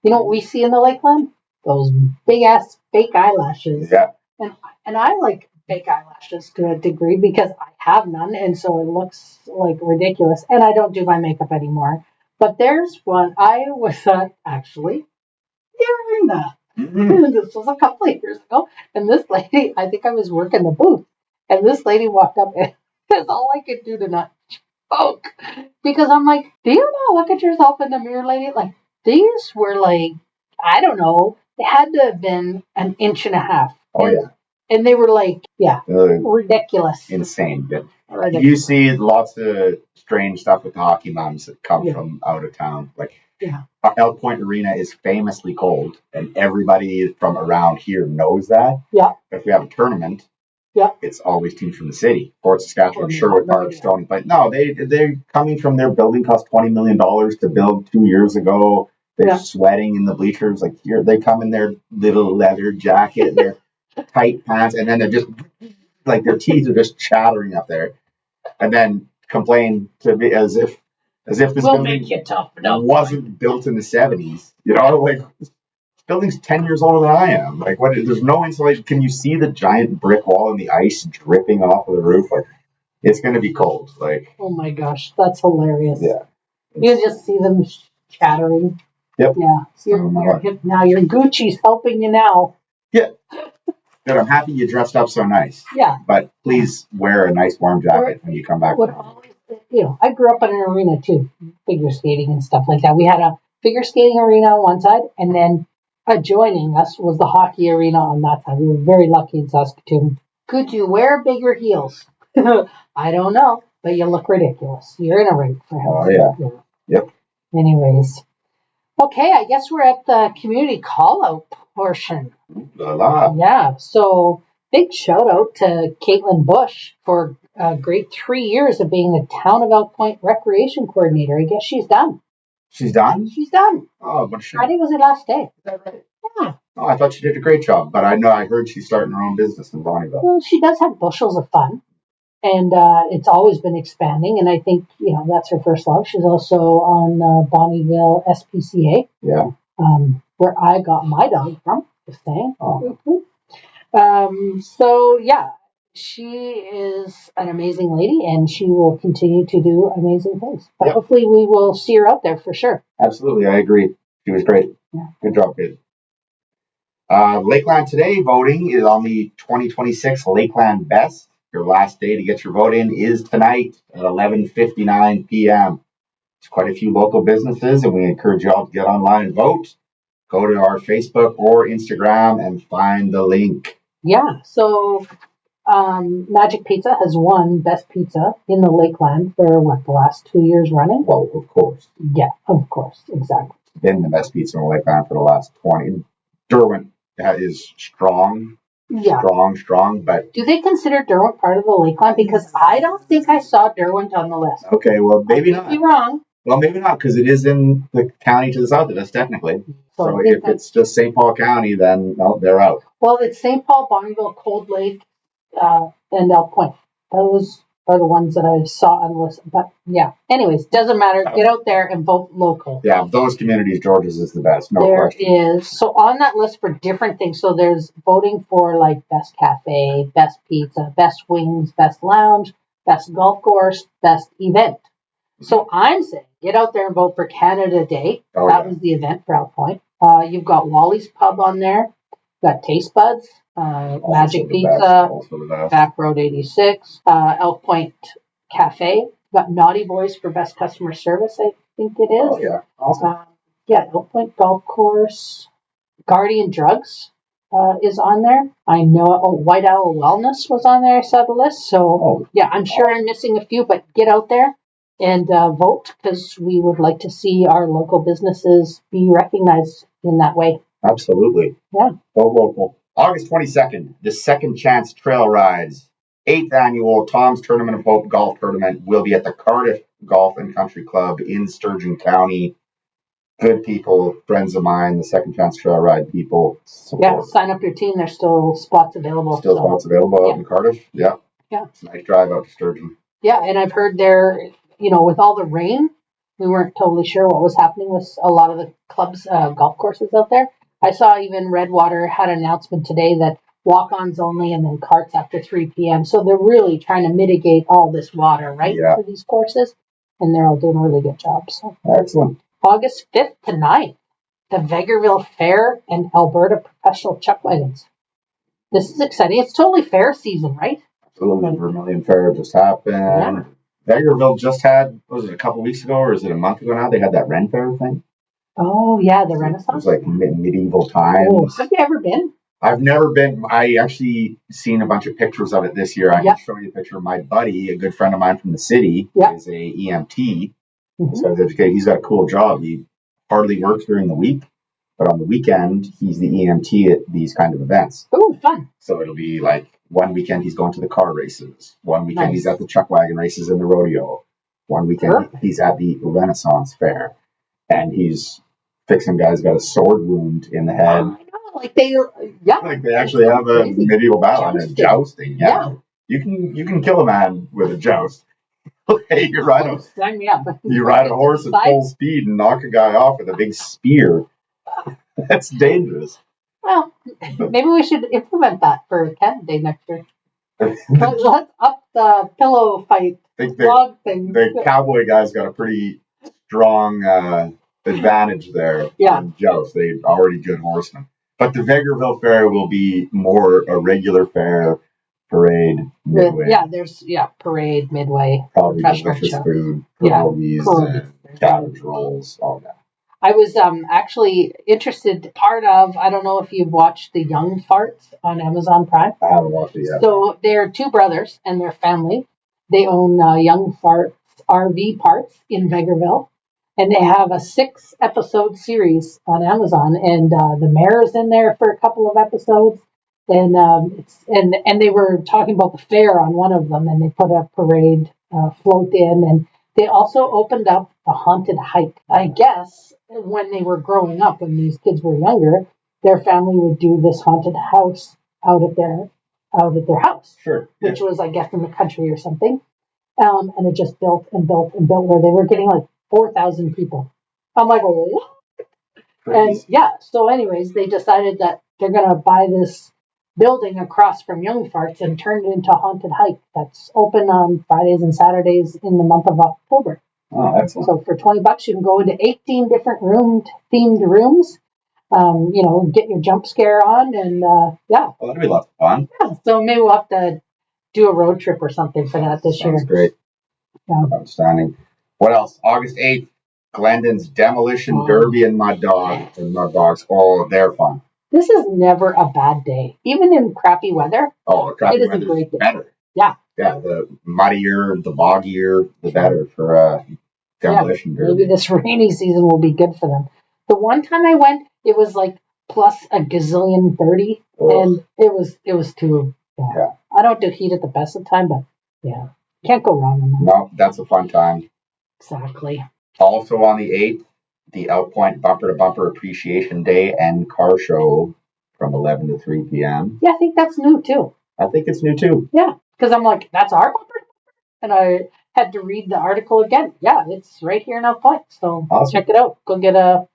You know what we see in the Lakeland? Those big ass fake eyelashes. Yeah. And I like fake eyelashes to a degree because I have none, and so it looks ridiculous. And I don't do my makeup anymore. But there's one I was actually hearing that. Mm-hmm. This was a couple of years ago, and this lady, I think I was working the booth, and this lady walked up, and that's all I could do to not choke, because I'm like, do you not look at yourself in the mirror, lady? These were I don't know, they had to have been an inch and a half. And they were ridiculous. Insane. Ridiculous. You see lots of strange stuff with the hockey moms that come from out of town. Elk Point Arena is famously cold, and everybody from around here knows that. Yeah. If we have a tournament, it's always teams from the city. Fort Saskatchewan, Sherwood Park, Stony. But no, they're coming from their building cost $20 million to build 2 years ago. They're sweating in the bleachers. Here they come in their little leather jacket, their tight pants, and then they're just their teeth are just chattering up there, and then complain to me as if this building wasn't built in the 70s. This building's 10 years older than I am. There's no insulation. Can you see the giant brick wall and the ice dripping off of the roof? It's going to be cold. Oh my gosh, that's hilarious. Yeah. You just see them chattering. Yep. Yeah. You're hip now. Your Gucci's helping you now. Yeah. Good. I'm happy you dressed up so nice. Yeah. But please wear a nice warm jacket when you come back. I grew up in an arena too, figure skating and stuff like that. We had a figure skating arena on one side, and then adjoining us was the hockey arena on that side. We were very lucky in Saskatoon. Could you wear bigger heels? I don't know, but you look ridiculous. You're in a rink for heaven's sake. Oh, yeah. Yep. Anyways. Okay, I guess we're at the community call-out portion. Yeah, so big shout out to Caitlin Bush for a great 3 years of being the Town of Elk Point Recreation Coordinator. I guess she's done. She's done? She's done. Oh, what a shame. Friday was her last day. Is that right? Yeah. Oh, I thought she did a great job, but I heard she's starting her own business in Bonnyville. Well, she does have bushels of fun, and it's always been expanding, and I think, that's her first love. She's also on Bonnyville SPCA. Yeah. Where I got my dog from, just saying. Oh. So, yeah, she is an amazing lady, and she will continue to do amazing things. But hopefully we will see her out there for sure. Absolutely, I agree. She was great. Yeah. Good job, kid. Lakeland Today voting is on the 2026 Lakeland Best. Your last day to get your vote in is tonight at 11:59 p.m. There's quite a few local businesses, and we encourage you all to get online and vote. Go to our Facebook or Instagram and find the link. Yeah, so Magic Pizza has won Best Pizza in the Lakeland for, the last 2 years running? Well, of course. Yeah, of course, exactly. It's been the best pizza in the Lakeland for the last 20. Derwent is strong. Yeah. Strong, but... Do they consider Derwent part of the Lakeland? Because I don't think I saw Derwent on the list. Okay, well, maybe not. I could be wrong. Well, maybe not, because it is in the county to the south of us, technically. So if it's just St. Paul County, then no, they're out. Well, it's St. Paul, Bonnyville, Cold Lake, and Elk Point. Those are the ones that I saw on the list. But yeah, anyways, doesn't matter. Get out there and vote local. Yeah, those communities, George's is the best. No question. There is. So on that list for different things, so there's voting for like best cafe, best pizza, best wings, best lounge, best golf course, best event. So I'm saying get out there and vote for Canada Day. That was the event for Elk Point. You've got Wally's Pub on there. You've got Taste Buds, Magic Pizza, Back Road 86, Elk Point Cafe. You've got Naughty Boys for best customer service, I think it is. Oh, yeah. Awesome. Elk Point Golf Course. Guardian Drugs is on there. I know White Owl Wellness was on there. I saw the list. So, I'm sure I'm missing a few, but get out there and vote, because we would like to see our local businesses be recognized in that way. Absolutely. Yeah. Vote local. August 22nd, the Second Chance Trail Rides, 8th annual Tom's Tournament of Hope Golf Tournament will be at the Cardiff Golf and Country Club in Sturgeon County. Good people, friends of mine, the Second Chance Trail Ride people. Support. Yeah, sign up your team. There's still spots available. Spots available out in Cardiff. Yeah. Yeah. It's a nice drive out to Sturgeon. Yeah, and I've heard there, with all the rain, we weren't totally sure what was happening with a lot of the clubs, golf courses out there. I saw even Redwater had an announcement today that walk-ons only and then carts after 3 p.m. So they're really trying to mitigate all this water, right, for these courses. And they're all doing a really good job. So excellent. August 5th to 9th, the Vegreville Fair and Alberta Professional Chuck Wagons. This is exciting. It's totally fair season, right? Absolutely. Vermilion Fair just happened. Yeah. Vegreville just had, was it a couple weeks ago or is it a month ago now? They had that Ren Fair thing. Oh, yeah, the Renaissance. It was like medieval times. Oh, have you ever been? I've never been. I actually seen a bunch of pictures of it this year. I can show you a picture of my buddy, a good friend of mine from the city, is a EMT. So he's got a cool job. He hardly works during the week, but on the weekend, he's the EMT at these kind of events. Oh, fun. So it'll be like one weekend he's going to the car races. One weekend he's at the chuck wagon races in the rodeo. One weekend he's at the Renaissance Fair. And he's fixing guys got a sword wound in the head. Oh, I know. Like they actually have a medieval battle and a jousting. Yeah. You can kill a man with a joust. Hey, you ride a horse at full speed and knock a guy off with a big spear. That's dangerous. Well, maybe we should implement that for Canada Day next year. Let's up the pillow fight log thing. The cowboy guy's got a pretty strong advantage there. Yeah. In Joust. They're already good horsemen. But the Vegreville Fair will be more a regular fair, parade, midway. There's parade, midway, Probably professional delicious show. food, Yeah, pierogies, and cabbage rolls, all that. I was actually interested. Part of, I don't know if you've watched The Young Farts on Amazon Prime. I haven't watched it yet. So they're two brothers and their family. They own Young Farts RV Parts in Vegreville, and they have a 6-episode series on Amazon. And the mayor's in there for a couple of episodes, and and they were talking about the fair on one of them, and they put a parade float in, and they also opened up a haunted hike. I guess when they were growing up, when these kids were younger, their family would do this haunted house out at their house, Sure, which was, I guess, in the country or something. And it just built and built and built, where they were getting like 4,000 people. I'm like, what? And so anyways, they decided that they're going to buy this building across from Young Farts and turn it into a haunted hike that's open on Fridays and Saturdays in the month of October. Oh, excellent. So for $20, you can go into 18 different themed rooms. Get your jump scare on, and Well, that'd be lots of fun. Yeah, so maybe we'll have to do a road trip or something for that this year. Sounds great. Yeah. Outstanding. What else? August 8th, Glendon's Demolition Derby and Mud Dogs. Oh, they're fun. This is never a bad day, even in crappy weather. Oh, crappy weather. It is weather's a great day. Better. Yeah. Yeah, the muddier, the boggier, the better for Demolition Derby. Maybe this rainy season will be good for them. The one time I went, it was like plus a gazillion 30, and it was too bad. Yeah. I don't do heat at the best of time, but yeah, can't go wrong on that. No, that's a fun time. Exactly. Also on the 8th, the Elk Point Bumper to Bumper Appreciation Day and Car Show from 11 to 3 p.m. Yeah, I think that's new too. I think it's new too. Yeah, because I'm like, that's our bumper? And I had to read the article again. Yeah, it's right here in Elk Point. So awesome. Check it out. Go get a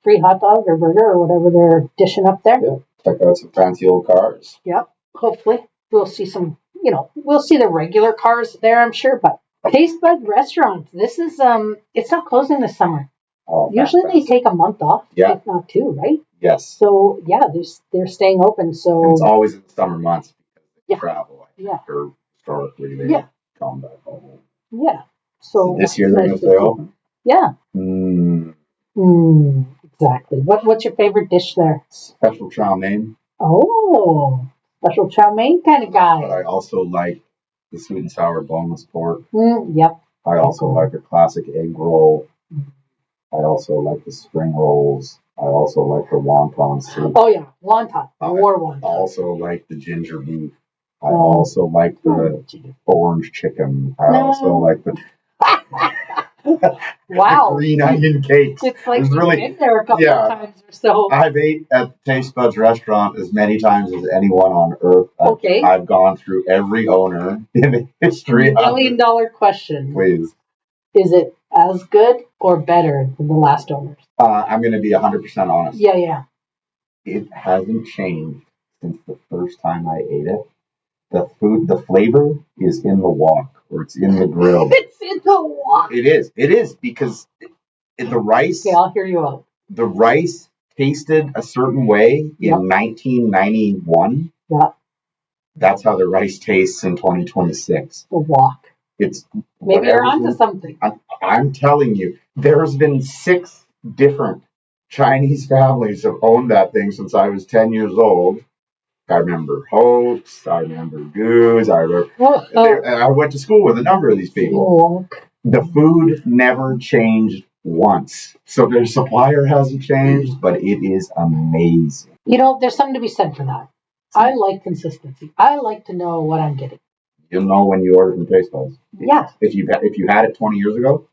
free hot dog or burger or whatever they're dishing up there. Yeah, check out some fancy old cars. Yep, hopefully. We'll see some, we'll see the regular cars there, I'm sure, but Taste Bud Restaurant. This is, it's not closing this summer. Oh, usually they take a month off, if not 2, right? Yes. So, yeah, they're staying open. So and it's always in the summer months because they travel. Yeah. Or historically, they come back home. Yeah. So this year they're going to stay open? Yeah. Exactly. What's your favorite dish there? Special chow mein. Oh, special chow mein kind of guy. But I also like the sweet and sour boneless pork. Yep. I also like a classic egg roll. I also like the spring rolls. I also like the wonton soup. Oh yeah, wonton. More wonton. I also like the ginger beef. I also like the orange chicken. I also like the wow, the green onion cakes. It's like you've been there a couple of times or so. I've ate at Taste Buds Restaurant as many times as anyone on earth. Okay. I've gone through every owner in the history of $1 million question. Please. Is it as good or better than the last owners? I'm going to be 100% honest. Yeah. It hasn't changed since the first time I ate it. The flavor is in the wok, or it's in the grill. It's in the wok. It is because the rice. Okay, I'll hear you out. The rice tasted a certain way in 1991. Yeah. That's how the rice tastes in 2026. The wok. It's maybe you're onto something. I'm telling you, there's been 6 different Chinese families have owned that thing since I was 10 years old. I remember Hopes. I remember Goose. I went to school with a number of these people. The food never changed once. So their supplier hasn't changed, but it is amazing. There's something to be said for that. I like consistency. I like to know what I'm getting. You'll know when you order from Taste Buds. Yeah. If you had it 20 years ago,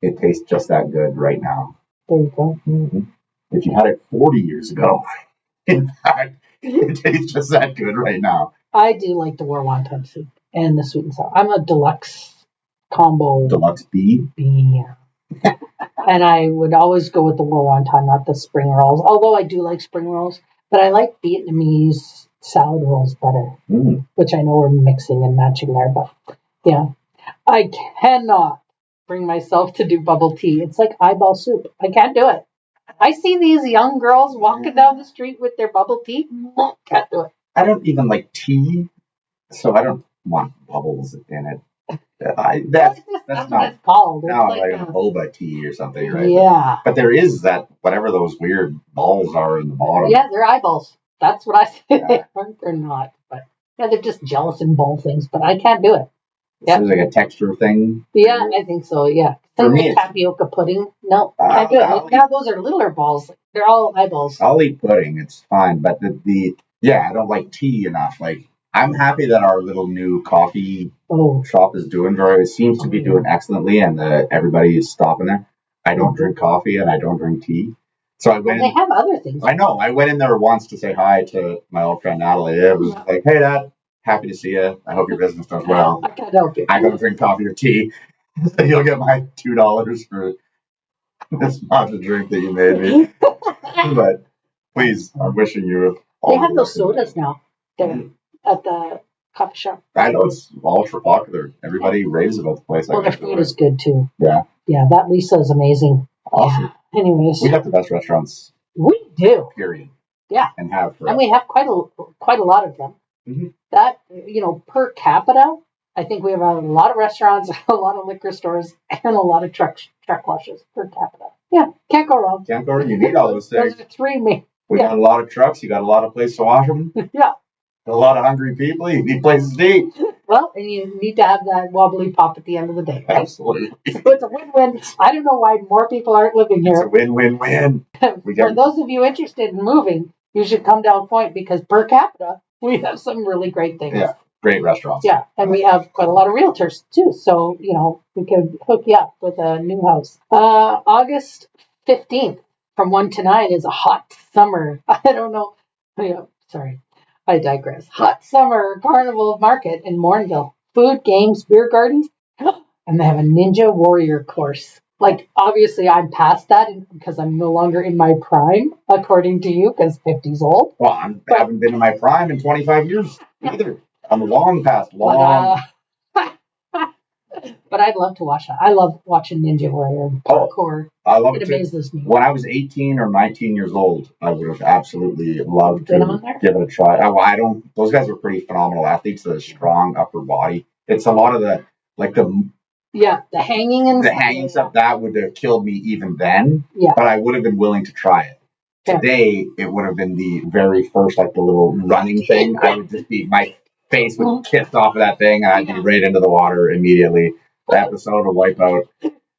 it tastes just that good right now. There you go. Mm-hmm. If you had it 40 years ago, in fact, it tastes just that good right now. I do like the war wonton soup and the sweet and sour. I'm a deluxe combo. Deluxe B? B, yeah. And I would always go with the war wonton, not the spring rolls. Although I do like spring rolls, but I like Vietnamese salad rolls better, which I know we're mixing and matching there. But yeah, I cannot bring myself to do bubble tea. It's like eyeball soup. I can't do it. I see these young girls walking down the street with their bubble tea. Can't do it. I don't even like tea, so I don't want bubbles in it. That's what not it's called. It's now like like a boba tea or something, right? yeah. But there is that whatever those weird balls are in the bottom. Yeah, they're eyeballs. That's what I say Yeah. they are. They're not. But yeah, they're just gelatin ball things. But I can't do it. It seems like a texture thing. Yeah, I think so. Yeah. For Same me, with tapioca pudding. No, can't do it. Now those are littler balls. They're all eyeballs. I'll eat pudding. It's fine. But the yeah, I don't like tea enough. Like I'm happy that our little new coffee shop is doing it seems to be doing excellently, and everybody is stopping there. I don't drink coffee and I don't drink tea. So I went. They have other things. I know. I went in there once to say hi to my old friend Natalie. It was like, hey, Dad, happy to see you. I hope your business does well. I can't help you. I don't drink coffee or tea. So you'll get my $2 for this matcha drink that you made me. But please, I'm wishing you all They have those sodas now there at the coffee shop. I know it's ultra popular. Everybody raves about the place. Well, their food is good too. Yeah. Yeah, that Lisa is amazing. Awesome. Yeah. Anyways. We have the best restaurants. We do. Period. Yeah. And have forever. And we have quite a lot of them. Mm-hmm. That, per capita, I think we have a lot of restaurants, a lot of liquor stores, and a lot of truck washes per capita. Yeah, can't go wrong. Can't go wrong. You need all those things. Those are three main. We got a lot of trucks. You got a lot of places to wash them. Yeah. A lot of hungry people. You need places to eat. Well, and you need to have that wobbly pop at the end of the day. Right? Absolutely. So it's a win-win. I don't know why more people aren't living here. It's a win-win-win. For those of you interested in moving, you should come down Point because per capita, we have some really great things. Yeah, great restaurants. Yeah, and we have quite a lot of realtors too. So, we could hook you up with a new house. August 15th from 1 to 9 is a hot summer. I don't know. Yeah, sorry. I digress. Hot summer carnival market in Mornville. Food, games, beer gardens, and they have a ninja warrior course. Like, obviously, I'm past that because I'm no longer in my prime, according to you, because 50's old. Well, I haven't been in my prime in 25 years either. I'm long past. But I'd love to watch that. I love watching Ninja Warrior parkour. I love it. It amazes me. When I was 18 or 19 years old, I would have absolutely loved to give it a try. Those guys are pretty phenomenal athletes. The strong upper body. It's a lot of the hanging and the hanging stuff that would have killed me even then. Yeah. But I would have been willing to try it. Today, it would have been the very first, the little running thing. I would just be my face would kiss off of that thing, and I'd be right into the water immediately. The episode would wipe out.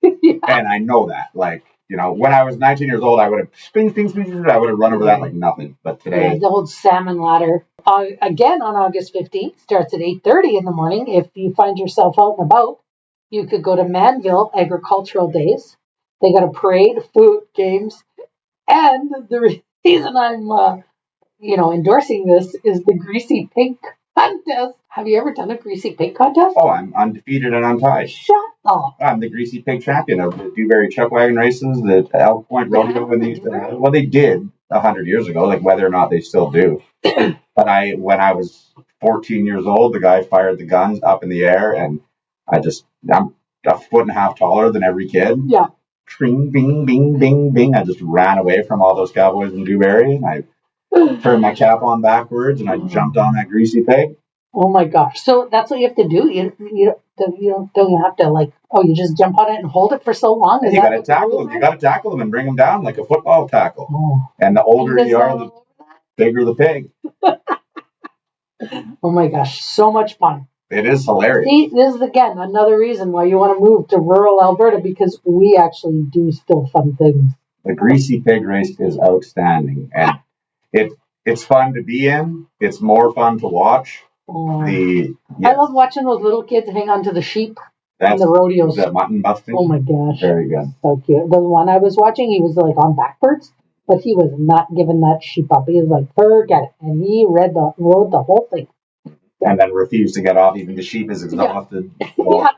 And I know that. When I was 19 years old, I would have I would have run over that like nothing. But today, the old salmon ladder. Again on August 15th, starts at 8:30 in the morning. If you find yourself out and about, you could go to Manville Agricultural Days. They got a parade, food, games, and the reason I'm endorsing this is the Greasy Pig Contest. Have you ever done a Greasy Pig Contest? Oh, I'm undefeated and untied. Shut up. I'm the Greasy Pig champion of the Dewberry Chuck Wagon races, the Elk Point Rodeo when they used to have it. Well, they did 100 years ago, whether or not they still do. But when I was 14 years old, the guy fired the guns up in the air, and I'm a foot and a half taller than every kid. Yeah. Bing, bing, bing, bing, bing. I just ran away from all those cowboys in Dewberry, and I turned my cap on backwards, and I jumped on that Greasy Pig. Oh my gosh! So that's what you have to do. You don't have to you just jump on it and hold it for so long. You got to tackle them. You got to tackle them and bring them down like a football tackle. Oh. And the older you are, the bigger the pig. Oh my gosh! So much fun. It is hilarious. See, this is again another reason why you want to move to rural Alberta because we actually do still fun things. The Greasy Pig race is outstanding, and it's fun to be in. It's more fun to watch. I love watching those little kids hang on to the sheep on the rodeos. The mutton busting. Oh my gosh. Very good. So cute. The one I was watching, he was on backwards, but he was not giving that sheep up. He was like, forget it. And he rode the whole thing. And then refused to get off. Even the sheep is exhausted. Yeah.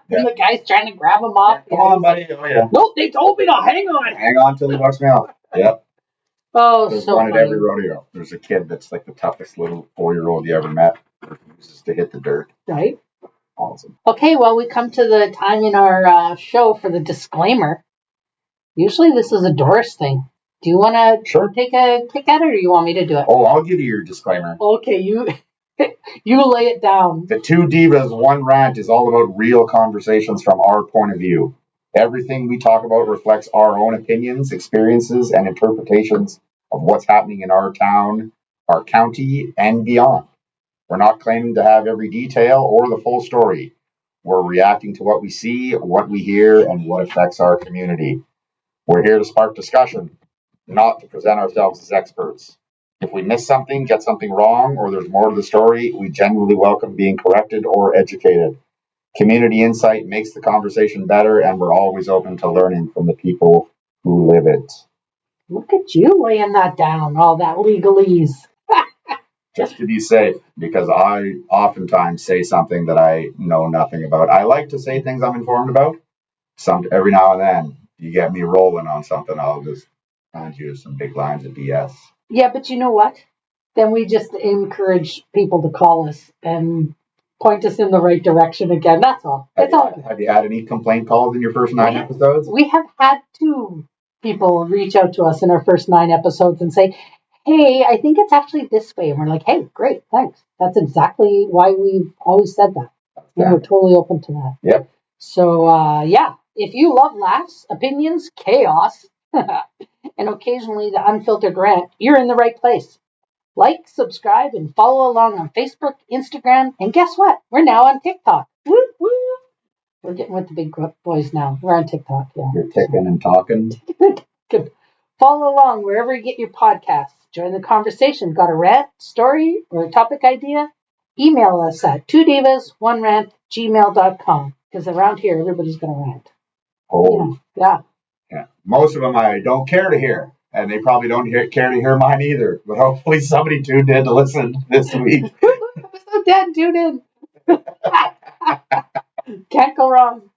And the guy's trying to grab him off. Come on, buddy. Oh, yeah. No, they told me to hang on. Hang on till he walks me off. Yep. Oh, There's so one funny. at every rodeo. There's a kid that's the toughest little 4-year-old you ever met. Refuses to hit the dirt. Right. Awesome. Okay, well, we come to the time in our show for the disclaimer. Usually this is a Doris thing. Do you want to take a kick at it, or you want me to do it? Oh, I'll give you your disclaimer. Okay, you lay it down. The Two Divas, One Rant is all about real conversations from our point of view. Everything we talk about reflects our own opinions, experiences, and interpretations of what's happening in our town, our county, and beyond. We're not claiming to have every detail or the full story. We're reacting to what we see, what we hear, and what affects our community. We're here to spark discussion, not to present ourselves as experts. If we miss something, get something wrong, or there's more to the story, we genuinely welcome being corrected or educated. Community insight makes the conversation better, and we're always open to learning from the people who live it. Look at you laying that down, all that legalese. Just to be safe, because I oftentimes say something that I know nothing about. I like to say things I'm informed about. Every now and then, you get me rolling on something, I'll just hand you some big lines of BS. Yeah, but you know what? Then we just encourage people to call us and point us in the right direction again. That's all. It's all good. Have you had any complaint calls in your first 9 episodes? We have had 2 people reach out to us in our first 9 episodes and say, hey, I think it's actually this way. And we're like, hey, great, thanks. That's exactly why we've always said that. And we're totally open to that. Yep. So, yeah, if you love laughs, opinions, chaos, and occasionally the unfiltered rant, you're in the right place. Like, subscribe, and follow along on Facebook, Instagram, and guess what? We're now on TikTok. Woo, woo. We're getting with the big boys now. We're on TikTok, yeah. You're ticking and talking. Good. Follow along wherever you get your podcasts. Join the conversation. Got a rant, story, or a topic idea? Email us at 2divas1rant@gmail.com, because around here, everybody's going to rant. Oh. Yeah. Most of them I don't care to hear, and they probably don't care to hear mine either. But hopefully somebody tuned in to listen this week. Episode 10, tune in. Can't go wrong.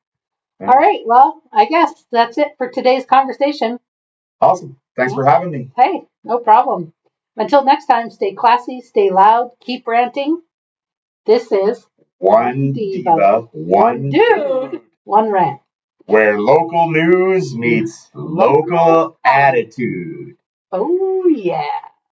All right, well, I guess that's it for today's conversation. Awesome. Thanks for having me. Hey, no problem. Until next time, stay classy, stay loud, keep ranting. This is One Diva, One Dude, One Rant. Where local news meets local attitude. Oh, yeah.